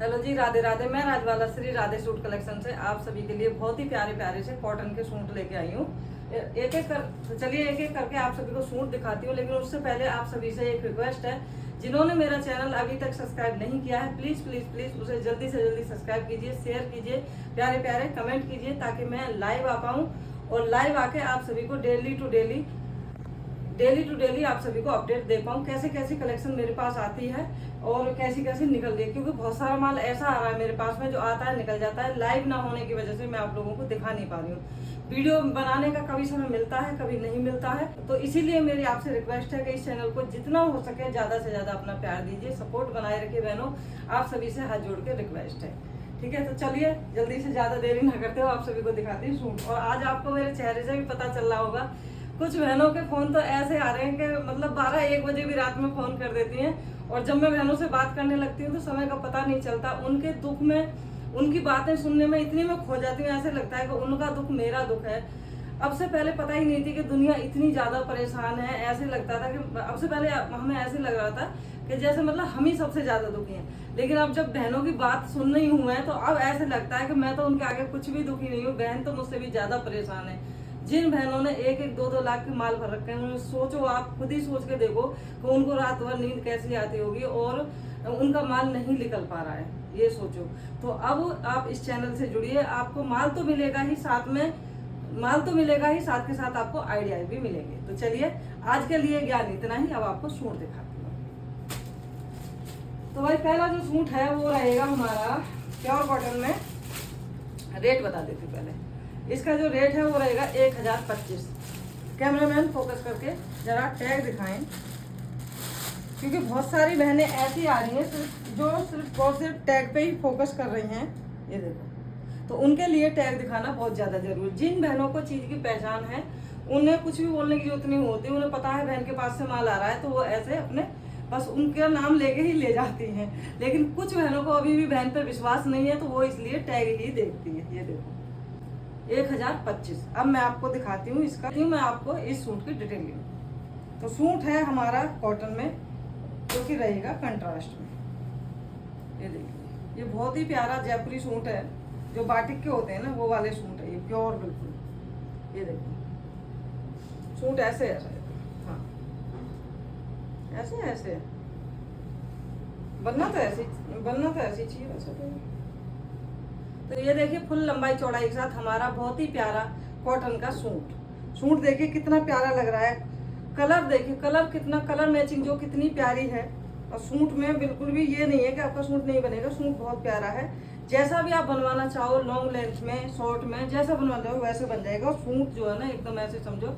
Hello जी, राधे राधे। मैं Rajwala Shri Radhe suit collection से आप सभी के लिए बहुत ही प्यारे प्यारे से कॉटन के सूट लेके आई हूँ। एक एक कर चलिए एक एक करके आप सभी को सूट दिखाती हूँ, लेकिन उससे पहले आप सभी से एक रिक्वेस्ट है, जिन्होंने मेरा चैनल अभी तक सब्सक्राइब नहीं किया है प्लीज प्लीज प्लीज उसे जल्दी से जल्दी सब्सक्राइब कीजिए, शेयर कीजिए, प्यारे प्यारे कमेंट कीजिए, ताकि मैं लाइव आ पाऊँ और लाइव आके आप सभी को डेली टू डेली आप सभी को अपडेट दे पाऊँ कैसे कैसी कलेक्शन मेरे पास आती है और कैसी कैसी निकल रही है। क्योंकि बहुत सारा माल ऐसा आ रहा है मेरे पास में जो आता है निकल जाता है, लाइव ना होने की वजह से मैं आप लोगों को दिखा नहीं पा रही हूँ। वीडियो बनाने का कभी समय मिलता है, कभी नहीं मिलता है, तो इसीलिए मेरी आपसे रिक्वेस्ट है कि इस चैनल को जितना हो सके ज्यादा से ज्यादा अपना प्यार दीजिए, सपोर्ट बनाए रखिए बहनों। आप सभी से हाथ जोड़ के रिक्वेस्ट है, ठीक है। तो चलिए जल्दी से ज्यादा देरी ना करते हो, आप सभी को दिखाती हूँ सूट। और आज आपको मेरे चेहरे से भी पता चल रहा होगा, कुछ बहनों के फोन तो ऐसे आ रहे हैं कि मतलब 12-1 बजे भी रात में फोन कर देती हैं, और जब मैं बहनों से बात करने लगती हूँ तो समय का पता नहीं चलता। उनके दुख में, उनकी बातें सुनने में इतनी मैं खो जाती हूँ, ऐसे लगता है कि उनका दुख मेरा दुख है। अब से पहले पता ही नहीं थी कि दुनिया इतनी ज्यादा परेशान है। ऐसे लगता था कि अब से पहले हमें ऐसे लग रहा था कि जैसे मतलब हम ही सबसे ज्यादा दुखी हैं, लेकिन अब जब बहनों की बात सुन रही हूँ मैं, तो अब ऐसे लगता है कि मैं तो उनके आगे कुछ भी दुखी नहीं हूँ। बहन तो मुझसे भी ज्यादा परेशान है। जिन बहनों ने 1-1, 2-2 लाख के माल भर रखे हैं, सोचो, आप खुद ही सोच के देखो कि उनको रात भर नींद कैसी आती होगी और उनका माल नहीं निकल पा रहा है, ये सोचो। तो अब आप इस चैनल से जुड़िए, आपको माल तो मिलेगा ही, साथ में माल तो मिलेगा ही, साथ के साथ आपको आइडिया भी मिलेंगे। तो चलिए आज के लिए ज्ञान इतना ही, अब आपको सूट दिखाती हूँ। तो भाई पहला जो सूट है वो रहेगा हमारा प्योर कॉटन में। रेट बता देती हूँ पहले। इसका जो रेट है वो रहेगा 1025। कैमरामैन फोकस करके जरा टैग दिखाएं, क्योंकि बहुत सारी बहनें ऐसी आ रही हैं जो सिर्फ टैग पे ही फोकस कर रही हैं, ये देखो। तो उनके लिए टैग दिखाना बहुत ज्यादा जरूरी। जिन बहनों को चीज की पहचान है उन्हें कुछ भी बोलने की जरूरत नहीं होती, उन्हें पता है बहन के पास से माल आ रहा है, तो वो ऐसे अपने बस उनका नाम लेके ही ले जाती हैं। लेकिन कुछ बहनों को अभी भी बहन पर विश्वास नहीं है, तो वो इसलिए टैग ही देखती है। ये देखो 1025। अब मैं आपको दिखाती हूँ इसका, मैं आपको इस सूट की डिटेलिंग। तो सूट है हमारा कॉटन में, जो कि रहेगा कंट्रास्ट में। ये देखिए, ये बहुत ही प्यारा जयपुरी सूट है, जो बाटिक के होते हैं ना, वो वाले सूट है ये, प्योर बिल्कुल। ये देखिए सूट ऐसे है, हाँ ऐसे ऐसे बनना तो ऐसी चाहिए वैसे तो ये देखिए फुल लंबाई चौड़ाई के साथ हमारा बहुत ही प्यारा कॉटन का सूट देखिए कितना प्यारा लग रहा है। कलर देखिए, कलर मैचिंग जो कितनी प्यारी है। और सूट में बिल्कुल भी ये नहीं है कि आपका सूट नहीं बनेगा, सूट बहुत प्यारा है। जैसा भी आप बनवाना चाहो, लॉन्ग लेंथ में, शॉर्ट में, जैसा बनवाना चाहो वैसे बन जाएगा। और सूट जो है ना एकदम ऐसे समझो,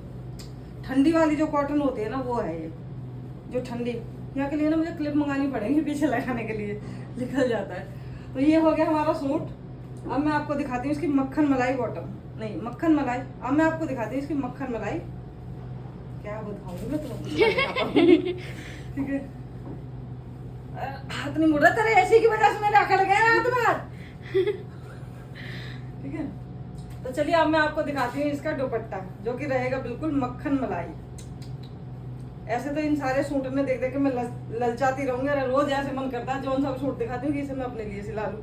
ठंडी वाली जो कॉटन होती है ना, वो है ये जो ठंडी। यहाँ के लिए ना मुझे क्लिप मंगानी पड़ेगी पीछे लगाने के लिए, निकल जाता है। तो ये हो गया हमारा सूट। अब मैं आपको दिखाती हूँ इसकी मक्खन मलाई बॉटम, नहीं मक्खन मलाई। अब मैं आपको दिखाती हूँ इसकी मक्खन मलाई। क्या बताऊंगी मैं तुम्हें, ठीक है। हाथ नहीं मुड़ रहा तेरे, ऐसी की वजह से मेरे अकड़ गए हाथ में, ठीक है। तो चलिए अब मैं आपको दिखाती हूँ इसका दुपट्टा, जो कि रहेगा बिल्कुल मक्खन मलाई। ऐसे तो इन सारे सूट में देख देख के मैं ललचाती रहूंगी, रोज ऐसे मन करता है जो सा सूट दिखाती हूँ कि इसे मैं अपने लिए सिला लूँ,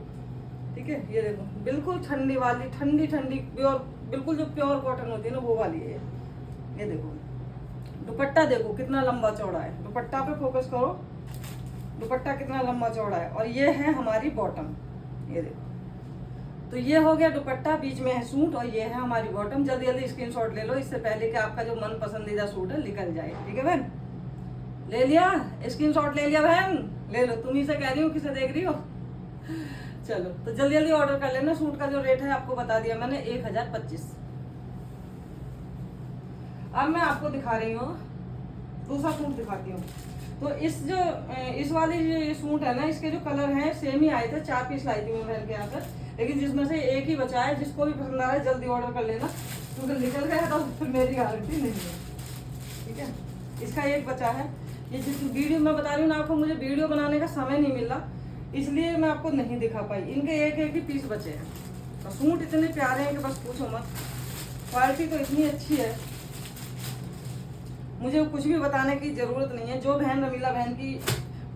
ठीक है। ये देखो बिल्कुल ठंडी वाली, ठंडी प्योर, बिल्कुल जो प्योर कॉटन होती है ना, वो वाली है ये देखो। दुपट्टा देखो कितना लंबा चौड़ा है, दुपट्टा पे फोकस करो, दुपट्टा कितना लंबा चौड़ा है। और ये है हमारी बॉटम, ये देखो। तो ये हो गया दुपट्टा, बीच में है सूट, और ये है हमारी बॉटम। जल्दी जल्दी स्क्रीनशॉट ले लो, इससे पहले कि आपका जो मन पसंदीदा सूट है निकल जाए, ठीक है बहन। ले लिया स्क्रीनशॉट, ले लिया बहन, ले लो। तुम ही से कह रही हो, किसे देख रही हो। चलो तो जल्दी जल्दी ऑर्डर कर लेना। सूट का जो रेट है आपको बता दिया मैंने, 1025। अब मैं आपको दिखा रही हूँ दूसरा सूट दिखाती हूँ। तो इस वाली जो सूट है ना, इसके जो कलर हैं सेम ही आए थे, 4 पीस लाई थी मैं बहन के यहाँ पर, लेकिन जिसमें से एक ही बचा है। जिसको भी पसंद आ रहा है जल्दी ऑर्डर कर लेना, क्योंकि निकल गया तो फिर मेरी गारंटी नहीं है, ठीक है। इसका एक बचा है। ये जिस वीडियो मैं बता रही हूँ ना आपको, मुझे वीडियो बनाने का समय नहीं मिला, इसलिए मैं आपको नहीं दिखा पाई। इनके एक ही पीस बचे हैं। तो सूट इतने प्यारे हैं कि बस पूछो मत, क्वालिटी तो इतनी अच्छी है, मुझे कुछ भी बताने की जरूरत नहीं है। जो बहन रमीला बहन की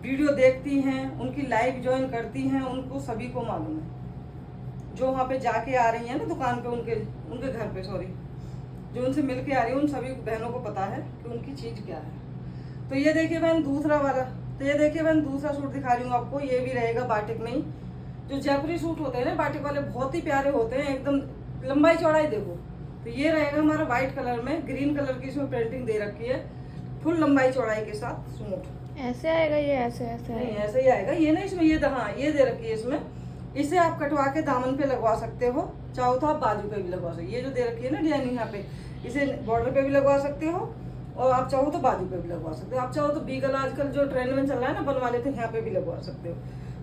वीडियो देखती हैं, उनकी लाइव ज्वाइन करती हैं, उनको सभी को मालूम है। जो वहाँ पे जाके आ रही है ना दुकान पे, उनके घर पे, सॉरी, जो उनसे मिल के आ रही है, उन सभी बहनों को पता है कि उनकी चीज़ क्या है। तो ये देखिए बहन दूसरा वाला, तो ये देखिए बहन दूसरा सूट दिखा रही हूँ आपको। ये भी रहेगा बाटिक में ही। जो जयपुरी सूट होते हैं ना बाटिक वाले, बहुत ही प्यारे होते हैं, एकदम लंबाई चौड़ाई देखो। तो ये रहेगा हमारा व्हाइट कलर में, ग्रीन कलर की इसमें प्रिंटिंग दे रखी है, फुल लंबाई चौड़ाई के साथ सूट। ऐसे आएगा ये? ऐसे नहीं, ऐसे ही आएगा ये ना, इसमें ये हाँ ये दे रखी है इसमें। इसे आप कटवा के दामन पे लगवा सकते हो, चाहो तो आप बाजू पे भी लगवा सकते हो। ये जो दे रखी है ना डिजाइनिंग यहाँ पे, इसे बॉर्डर पे भी लगवा सकते हो, और आप चाहो तो बाजू पे भी लगवा सकते हो। आप चाहो तो बी गला आजकल जो ट्रेंड में चल रहा है ना बनवा लेते हैं, यहाँ पे भी लगवा सकते हो।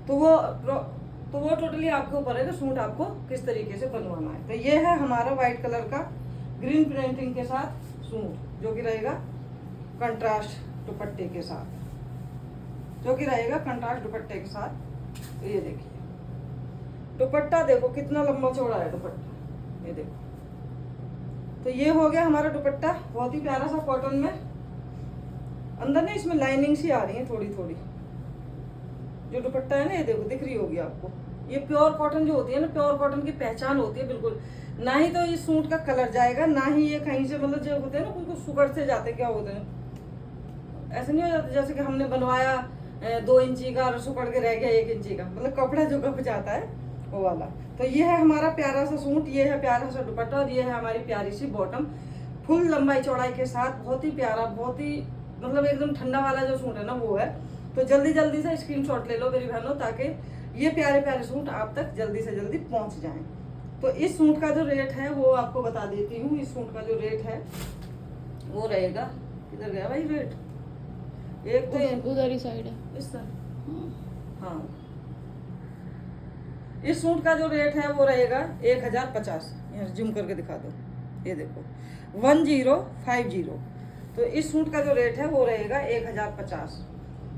तो वो टोटली आपके ऊपर है कि सूट आपको किस तरीके से बनवाना है। तो ये है हमारा व्हाइट कलर का ग्रीन प्रिंटिंग के साथ सूट, जो कि रहेगा कंट्रास्ट दुपट्टे के साथ, तो ये देखिए दुपट्टा देखो कितना लंबा चौड़ा है दुपट्टा, ये देखो। तो ये हो गया हमारा दुपट्टा, बहुत ही प्यारा सा कॉटन में। अंदर ना इसमें लाइनिंग सी आ रही है थोड़ी थोड़ी, जो दुपट्टा है ना, ये देखो दिख रही होगी आपको। ये प्योर कॉटन जो होती है ना, प्योर कॉटन की पहचान होती है बिल्कुल। ना ही तो इस सूट का कलर जाएगा, ना ही ये कहीं से मतलब जो होते हैं ना उनको सुगड़ से जाते, क्या होते हैं, ऐसे नहीं हो जाता जैसे कि हमने बनवाया 2 इंची का और सुकड़ के रह गया 1 इंची का, मतलब कपड़ा जो गप जाता है वो वाला। तो ये है हमारा प्यारा सा सूट, ये है प्यारा सा दुपट्टा, और ये है हमारी प्यारी सी बॉटम, फुल लंबाई चौड़ाई के साथ। बहुत ही प्यारा, बहुत ही मतलब एकदम ठंडा वाला जो सूट है ना वो है। तो जल्दी जल्दी से स्क्रीनशॉट ले लो मेरी बहनों, ताकि ये प्यारे प्यारे सूट आप तक जल्दी से जल्दी पहुंच जाएं। तो इस सूट का जो रेट है वो आपको बता देती हूँ। इस सूट का जो रेट है वो रहेगा, किधर गया भाई रेट, एक तो उधर ही साइड है, इस तरह। हाँ, इस सूट का जो रेट है वो रहेगा 1050। यहाँ जूम करके दिखा दो, ये देखो 1050। तो इस सूट का जो रेट है वो रहेगा 1050।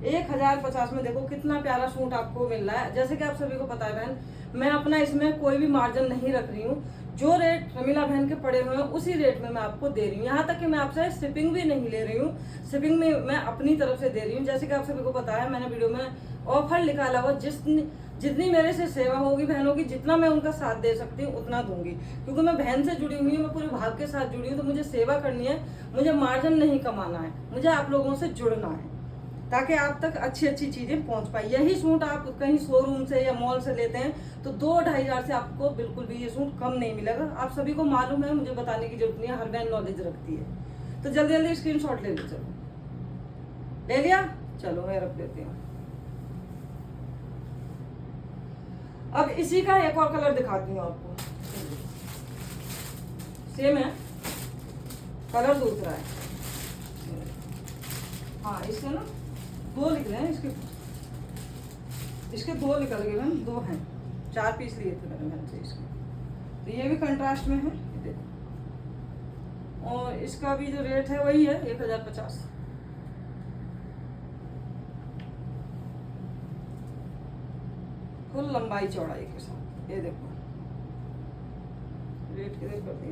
1050 में देखो कितना प्यारा सूट आपको मिल रहा है। जैसे कि आप सभी को पता है बहन, मैं अपना इसमें कोई भी मार्जिन नहीं रख रही हूँ। जो रेट रमीला बहन के पड़े हुए हैं उसी रेट में मैं आपको दे रही हूँ। यहाँ तक कि मैं आपसे शिपिंग भी नहीं ले रही हूँ, शिपिंग में मैं अपनी तरफ से दे रही हूँ। जैसे कि आप सभी को पता है, मैंने वीडियो में ऑफर निकाला हुआ, जितनी मेरे से सेवा होगी बहनों की, जितना मैं उनका साथ दे सकती हूँ उतना दूंगी। क्योंकि मैं बहन से जुड़ी हुई हूँ, मैं पूरे भाव के साथ जुड़ी हूँ, तो मुझे सेवा करनी है, मुझे मार्जिन नहीं कमाना है, मुझे आप लोगों से जुड़ना है, ताकि आप तक अच्छी अच्छी चीजें पहुंच पाए। यही सूट आप कहीं शोरूम से या मॉल से लेते हैं तो 2-2.5 हज़ार से आपको बिल्कुल भी ये सूट कम नहीं मिलेगा। आप सभी को मालूम है, मुझे बताने की जरूरत नहीं है, हर बहन नॉलेज रखती है। तो जल्दी जल्दी स्क्रीनशॉट ले लो। चलो ले लिया, चलो मैं रख देती हूँ। अब इसी का एक और कलर दिखाती हूँ आपको, सेम है, कलर दूसरा है। हाँ, इससे ना 2 निकले हैं, इसके 2 निकल गए हैं, 2 हैं, 4 पीस लिए थे मैंने बहन से इसके। तो ये भी कंट्रास्ट में है, ये देखो। और इसका भी जो रेट है वही है 1050। फुल लंबाई चौड़ाई के साथ, ये देखो। रेट किधर कर दिए,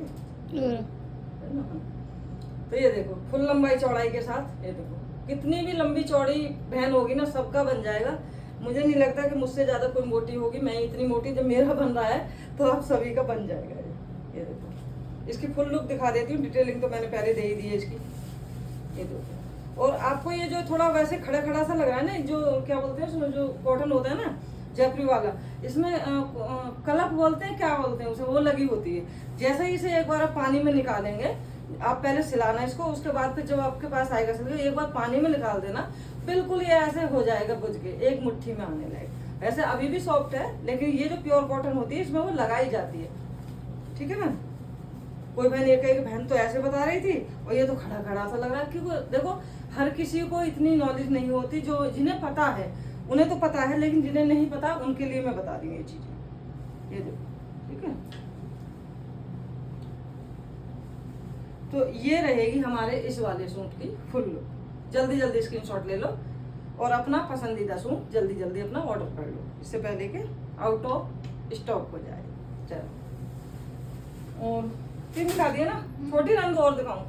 तो ये देखो फुल लंबाई चौड़ाई के साथ, ये देखो। कितनी भी लंबी चौड़ी बहन होगी ना, सबका बन जाएगा। मुझे नहीं लगता कि मुझसे ज्यादा कोई मोटी होगी, मैं इतनी मोटी, जब मेरा बन रहा है तो आप सभी का बन जाएगा। ये देखो, इसकी फुल लुक दिखा देती हूँ, डिटेलिंग तो मैंने पहले दे ही दी है इसकी, ये देखो। और आपको ये जो थोड़ा वैसे खड़ा खड़ा सा लग रहा है ना, जो क्या बोलते हैं उसमें, जो कॉटन होता है ना जयपुरी वाला, इसमें कलप बोलते हैं, क्या बोलते हैं उसे, वो लगी होती है। जैसे ही इसे एक बार आप पानी में निकालेंगे, आप पहले सिलाना इसको, उसके बाद फिर जब आपके पास आएगा सिल, एक बार पानी में निकाल देना, बिल्कुल ये ऐसे हो जाएगा बुझ के, एक मुट्ठी में आने लगे। वैसे अभी भी सॉफ्ट है, लेकिन ये जो प्योर कॉटन होती है इसमें वो लगाई जाती है, ठीक है ना। कोई बहन एक बहन तो ऐसे बता रही थी, और ये तो खड़ा खड़ा सा लग रहा है। क्योंकि देखो हर किसी को इतनी नॉलेज नहीं होती, जो जिन्हें पता है उन्हें तो पता है, लेकिन जिन्हें नहीं पता उनके लिए मैं बता रही हूँ ये चीजें, ये देखो, ठीक है। तो ये रहेगी हमारे इस वाले सूट की फुल लुक। जल्दी जल्दी स्क्रीनशॉट ले लो और अपना पसंदीदा सूट जल्दी जल्दी अपना ऑर्डर कर लो, इससे पहले कि आउट ऑफ स्टॉक हो जाए। चलो, और 3 दिखा दिया ना, छोटी रंग और दिखाऊं।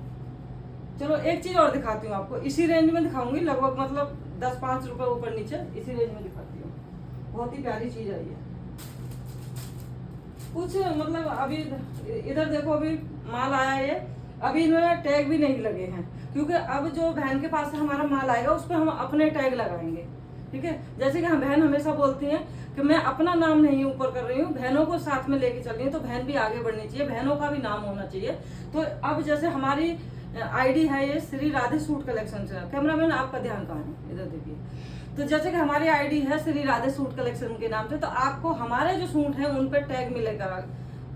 चलो एक चीज और दिखाती हूँ आपको, इसी रेंज में दिखाऊंगी लगभग, मतलब 10-5 रुपए ऊपर नीचे इसी रेंज में दिखाती हूँ। बहुत ही प्यारी चीज आई है। कुछ मतलब अभी इधर देखो, अभी माल आया है, अभी इनमें टैग भी नहीं लगे हैं, क्योंकि अब जो बहन के पास से हमारा माल आएगा उस पर हम अपने टैग लगाएंगे। ठीक है, जैसे कि हम बहन हमेशा बोलती हैं कि मैं अपना नाम नहीं ऊपर कर रही हूँ, बहनों को साथ में लेके चल रही हूँ, तो बहन भी आगे बढ़नी चाहिए, बहनों का भी नाम होना चाहिए। तो अब जैसे हमारी आईडी है ये श्री राधे सूट कलेक्शन से। कैमरामैन आपका ध्यान कहाँ है, इधर देखिए। तो जैसे कि हमारी आईडी है श्री राधे सूट कलेक्शन के नाम से, तो आपको हमारे जो सूट हैं उन पे टैग मिलेगा,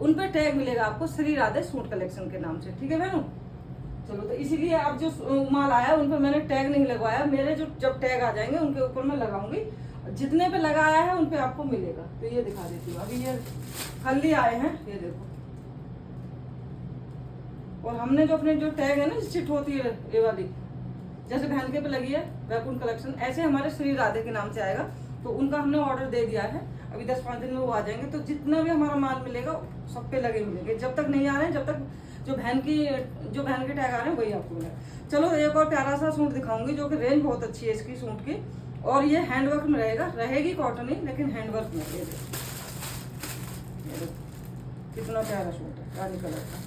उन पे टैग मिलेगा आपको श्री राधे सूट कलेक्शन के नाम से। ठीक है बहनों, चलो तो इसीलिए अब जो माल आया उन पे मैंने टैग नहीं लगवाया, मेरे जो जब टैग आ जाएंगे उनके ऊपर मैं लगाऊंगी, जितने पे लगाया है उन पे आपको मिलेगा। तो ये दिखा देती हूँ, अभी ये कल ही आए हैं, ये देखो। और हमने जो अपने जो टैग है ना, चिट होती है ये वाली, जैसे बहन के पे लगी है वैकुंठ कलेक्शन, ऐसे हमारे श्री राधे के नाम से आएगा। तो उनका हमने ऑर्डर दे दिया है, अभी 10-5 दिन में वो आ जाएंगे। तो जितना भी हमारा माल मिलेगा सब पे लगे मिलेंगे, जब तक नहीं आ रहे हैं, जब तक जो बहन के टैग आ रहे हैं वही आपको मिलेगा। चलो एक और प्यारा सा सूट दिखाऊंगी, जो कि रेंज बहुत अच्छी है इसकी सूट की, और ये हैंडवर्क में रहेगी कॉटन ही, लेकिन हैंडवर्क में। ये देखो कितना प्यारा सूट है, रानी कलर का।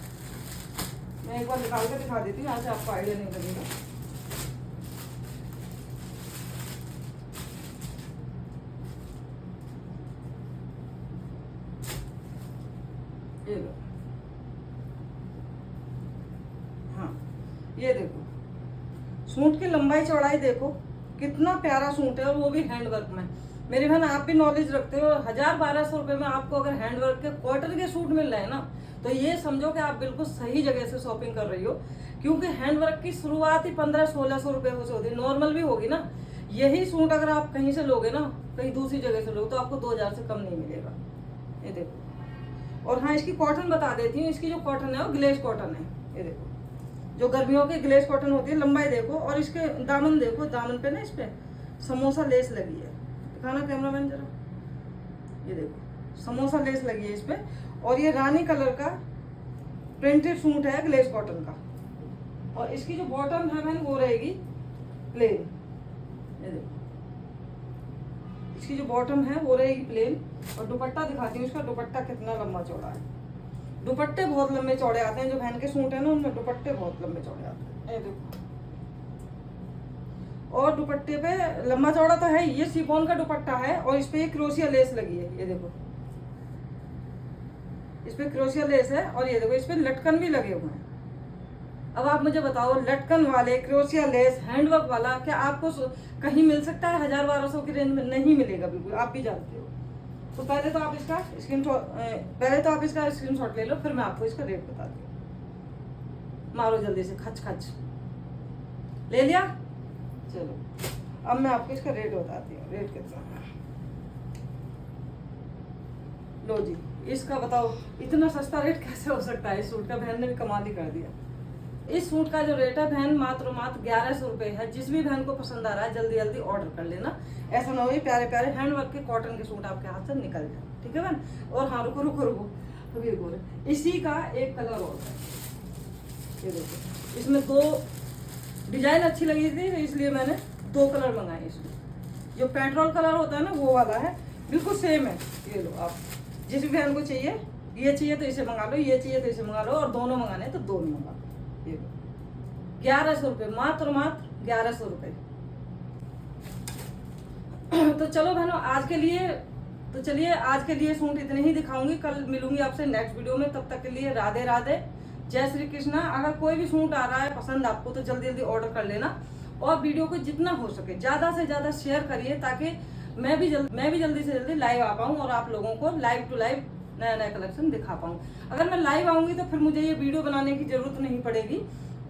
मैं एक बार निकाल के दिखा देती हूँ, यहाँ से आपको आइडिया नहीं लगेगा। ये लो, हाँ ये देखो, सूट की लंबाई चौड़ाई देखो, कितना प्यारा सूट है, और वो भी हैंडवर्क में। मेरी बहन आप भी नॉलेज रखते हो, 1000-1200 रुपए में आपको अगर हैंडवर्क के कॉटन के सूट मिल रहे हैं ना, तो ये समझो कि आप बिल्कुल सही जगह से शॉपिंग कर रही हो। क्योंकि हैंडवर्क की शुरुआत ही 1500-1600 रुपए से होती है, नॉर्मल भी होगी ना। यही सूट अगर आप कहीं से लोगे ना, कहीं दूसरी जगह से लोगे, तो आपको 2000 से कम नहीं मिलेगा। ये देखो, और हाँ इसकी कॉटन बता देती हूँ, इसकी जो कॉटन है वो ग्लेज कॉटन है। ये देखो, जो गर्मियों की ग्लेज कॉटन होती है, लंबाई देखो, और इसके दामन देखो, दामन पे ना इस पे समोसा लेस लगी है, दिखाना कैमरामैन जरा। ये देखो समोसा लेस लगी है इस पे, और ये रानी कलर का प्रिंटेड सूट है ग्लेज कॉटन का। और इसकी जो बॉटम है बहन वो रहेगी प्लेन। ये देखो, इसकी जो बॉटम है वो रहेगी प्लेन। और दुपट्टा दिखाती हूँ, इसका दुपट्टा कितना लंबा चौड़ा है। दुपट्टे बहुत लंबे चौड़े आते हैं, जो बहन के सूट है ना उनमें दुपट्टे बहुत लंबे चौड़े आते हैं। ये देखो, और दुपट्टे पे लंबा चौड़ा तो है, ये शिफॉन का दुपट्टा है, और इस पे ये क्रोशिया लेस लगी है। ये देखो, इस पे क्रोशिया लेस है, और ये देखो इस पे लटकन भी लगे हुए हैं। अब आप मुझे बताओ, लटकन वाले क्रोशिया लेस हैंडवर्क वाला क्या आपको कहीं मिल सकता है? 1000-1200 की रेंज में नहीं मिलेगा, बिल्कुल आप भी जानते हो। तो पहले तो आप इसका स्क्रीनशॉट ले लो, फिर मैं आपको इसका रेट बताती हूँ। मारो जल्दी से, खच खच ले लिया। चलो अब मैं आपको इसका रेट बताती हूँ, रेट कितना है। लो जी, इसका बताओ, इतना सस्ता रेट कैसे हो सकता है इस सूट का? बहन ने भी कमाल ही कर दिया। इस सूट का जो रेट है बहन, मात्र 1100 रुपए है। जिस भी बहन को पसंद आ रहा है जल्दी जल्दी ऑर्डर कर लेना, ऐसा ना हो ये प्यारे प्यारे हैंडवर्क के कॉटन के सूट आपके हाथ से निकल जाए। ठीक है बहन? और हाँ रुको रुको रुको, अभी बोले इसी का एक कलर और है। ये देखो, इसमें 2 डिजाइन अच्छी लगी थी, इसलिए मैंने 2 कलर मंगाए। इसमें जो पेट्रोल कलर होता है ना वो वाला है, बिल्कुल सेम है। ये लो, आप जिस भी बहन को चाहिए, ये चाहिए तो इसे मंगा लो, ये चाहिए तो इसे मंगा लो, और दोनों मंगाने तो दोनों मंगा लो। ये 1100 रुपये, मात्र 1100 रुपये। तो चलो बहनों, चलिए आज के लिए सूट इतने ही दिखाऊंगी। कल मिलूंगी आपसे नेक्स्ट वीडियो में, तब तक के लिए राधे राधे, जय श्री कृष्णा। अगर कोई भी सूट आ रहा है पसंद आपको, तो जल्दी जल्दी ऑर्डर कर लेना, और वीडियो को जितना हो सके ज्यादा से ज्यादा शेयर करिए, ताकि मैं भी जल्दी से जल्दी लाइव आ पाऊँ, और आप लोगों को लाइव टू लाइव नया नया कलेक्शन दिखा पाऊँ। अगर मैं लाइव आऊंगी तो फिर मुझे ये वीडियो बनाने की जरूरत नहीं पड़ेगी,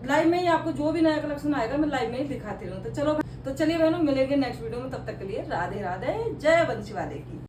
लाइव में ही आपको जो भी नया कलेक्शन आएगा मैं लाइव में ही दिखाती रहूँ। तो चलिए बहनों, मिलेंगे नेक्स्ट वीडियो में, तब तक के लिए राधे राधे, जय बंसी वाले की।